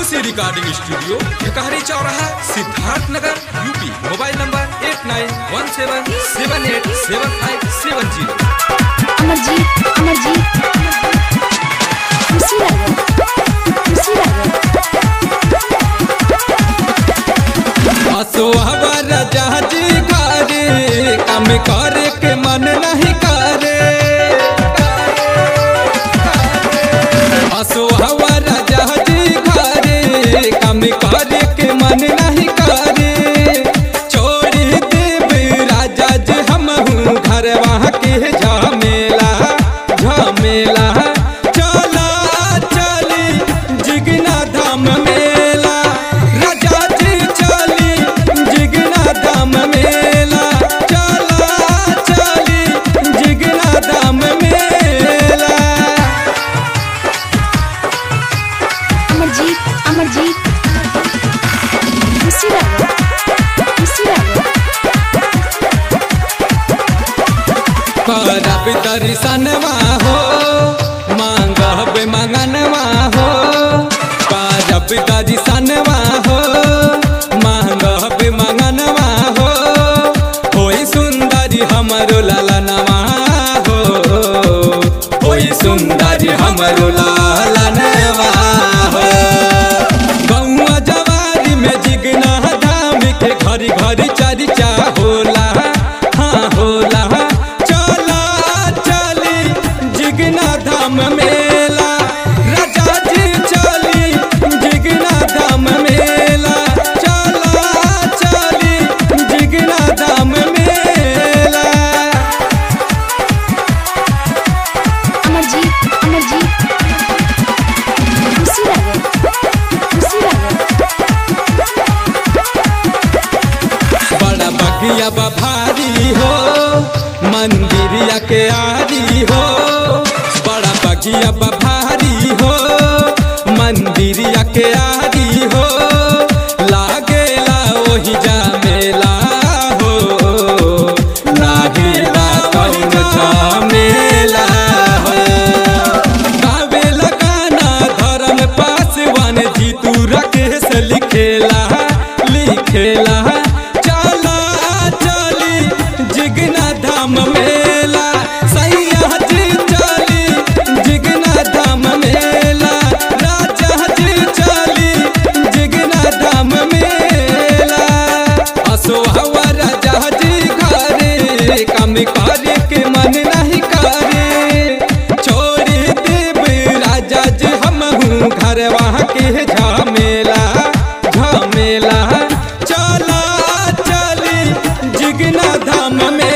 खुशी recording studio भिखारी चौराहा Siddharth Nagar UP. Mobile number 8917787570। Amarjeet खुशी जहाजी घरे काम करे के मन नहीं करे। हवा जहाजी घरे काम करे के मन नहीं करे। छोड़ी देव राजा जी हम घर वहाँ के झमेला झमेला। चला चली जिगना धाम मेला राजा जी चली जिगना धाम मेला। चला चली जिगना धाम मेला। अमरजीत खुशी करब दर्शनवा हो मांगब मंगनवा हो। करब दर्शनवा हो मांगब मंगनवा हो। होई सुंदरी हमरो ललनवा हो। होई सुंदरी हमरो ललनवा हो। गौआ जवारी में जिगना धाम के घरी घरी चर्चा होला। हाँ होला। जिगना धाम मेला राजा जी चली जिगना धाम मेला। चला चली जिगना धाम मेला। अमरजीत खुशी बड़ा बगिया भारी हो मंदिरिया के आरी हो। बड़ा बगिया भारी हो मंदिरिया के आरी हो। लागेला ओही जा मेला हो। लागेला कौन झमेला हो। गावेला गाना धर्म पासवान जीतू राकेश लिखेला लिखेला। चला चली जिगना धाम मेला सैया जी चली जिगना धाम मेला। राजा जी चली जिगना धाम मेला। हवा राजा जी घरे काम करे के मन नहीं करे। छोड़ी देव राजा जी हम घर वहाँ के झमेला झमेला। चला चली जिगना धाम में।